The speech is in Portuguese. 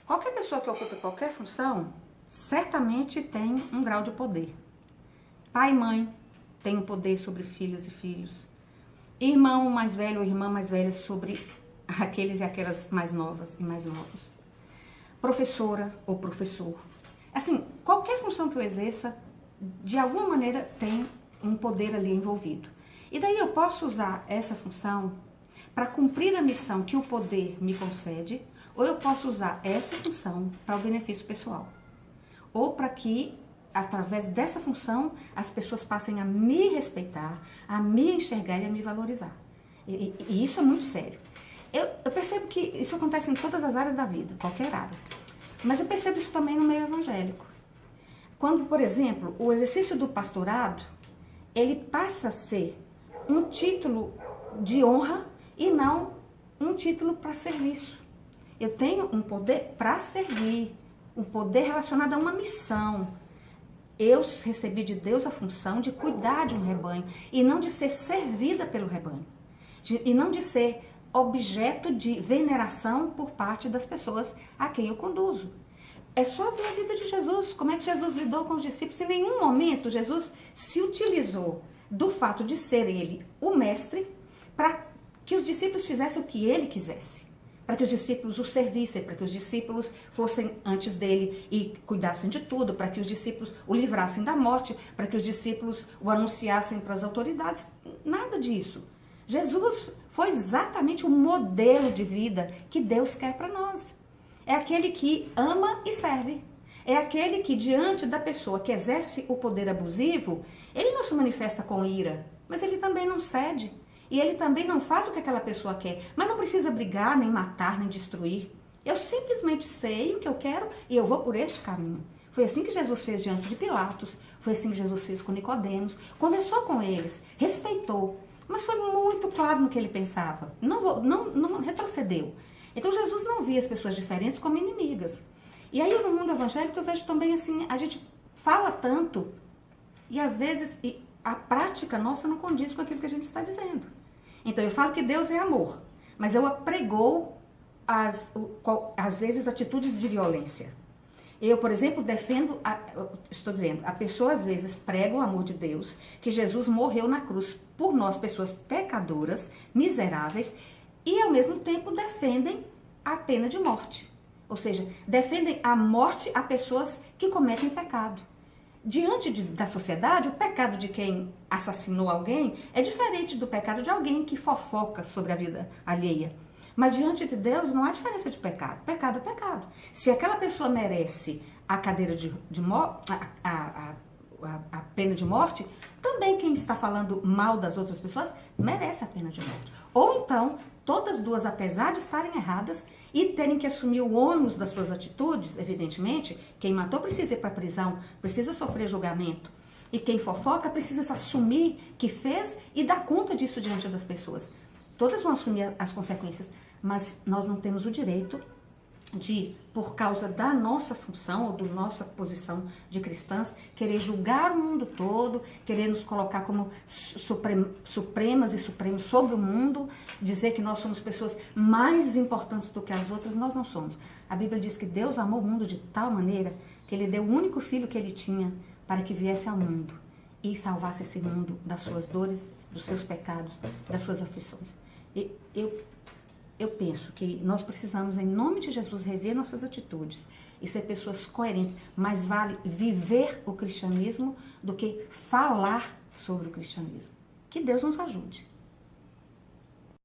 Qualquer pessoa que ocupe qualquer função, certamente tem um grau de poder. Pai e mãe têm um poder sobre filhas e filhos. Irmão mais velho ou irmã mais velha sobre aqueles e aquelas mais novas e mais novos. Professora ou professor. Assim, qualquer função que eu exerça, de alguma maneira tem um poder ali envolvido. E daí eu posso usar essa função para cumprir a missão que o poder me concede, ou eu posso usar essa função para o benefício pessoal. Ou para que, através dessa função, as pessoas passem a me respeitar, a me enxergar e a me valorizar. E isso é muito sério. Eu percebo que isso acontece em todas as áreas da vida, qualquer área. Mas eu percebo isso também no meio evangélico. Quando, por exemplo, o exercício do pastorado, ele passa a ser um título de honra e não um título para serviço. Eu tenho um poder para servir, um poder relacionado a uma missão. Eu recebi de Deus a função de cuidar de um rebanho e não de ser servida pelo rebanho. E não de ser objeto de veneração por parte das pessoas a quem eu conduzo. É só ver a vida de Jesus, como é que Jesus lidou com os discípulos. Em nenhum momento Jesus se utilizou do fato de ser ele o mestre para que os discípulos fizessem o que ele quisesse. Para que os discípulos o servissem, para que os discípulos fossem antes dele e cuidassem de tudo, para que os discípulos o livrassem da morte, para que os discípulos o anunciassem para as autoridades. Nada disso. Jesus foi exatamente o modelo de vida que Deus quer para nós. É aquele que ama e serve. É aquele que, diante da pessoa que exerce o poder abusivo, ele não se manifesta com ira, mas ele também não cede. E ele também não faz o que aquela pessoa quer. Mas não precisa brigar, nem matar, nem destruir. Eu simplesmente sei o que eu quero e eu vou por este caminho. Foi assim que Jesus fez diante de Pilatos. Foi assim que Jesus fez com Nicodemos. Conversou com eles, respeitou. Mas foi muito claro no que ele pensava. Não retrocedeu. Então Jesus não via as pessoas diferentes como inimigas. E aí no mundo evangélico eu vejo também assim, a gente fala tanto e às vezes a prática nossa não condiz com aquilo que a gente está dizendo. Então eu falo que Deus é amor, mas eu apregoo às vezes atitudes de violência. Eu, por exemplo, defendo, a pessoa às vezes prega o amor de Deus, que Jesus morreu na cruz por nós, pessoas pecadoras, miseráveis, e ao mesmo tempo defendem a pena de morte. Ou seja, defendem a morte a pessoas que cometem pecado. Diante da sociedade, o pecado de quem assassinou alguém é diferente do pecado de alguém que fofoca sobre a vida alheia. Mas diante de Deus não há diferença de pecado. Pecado é pecado. Se aquela pessoa merece a cadeira a pena de morte, também quem está falando mal das outras pessoas merece a pena de morte. Ou então, todas duas, apesar de estarem erradas e terem que assumir o ônus das suas atitudes, evidentemente, quem matou precisa ir para a prisão, precisa sofrer julgamento. E quem fofoca precisa assumir que fez e dar conta disso diante das pessoas. Todas vão assumir as consequências, mas nós não temos o direito de, por causa da nossa função ou da nossa posição de cristãs, querer julgar o mundo todo, querer nos colocar como supremas e supremos sobre o mundo, dizer que nós somos pessoas mais importantes do que as outras. Nós não somos. A Bíblia diz que Deus amou o mundo de tal maneira que Ele deu o único filho que Ele tinha para que viesse ao mundo e salvasse esse mundo das suas dores, dos seus pecados, das suas aflições. Eu penso que nós precisamos, em nome de Jesus, rever nossas atitudes e ser pessoas coerentes. Mais vale viver o cristianismo do que falar sobre o cristianismo. Que Deus nos ajude.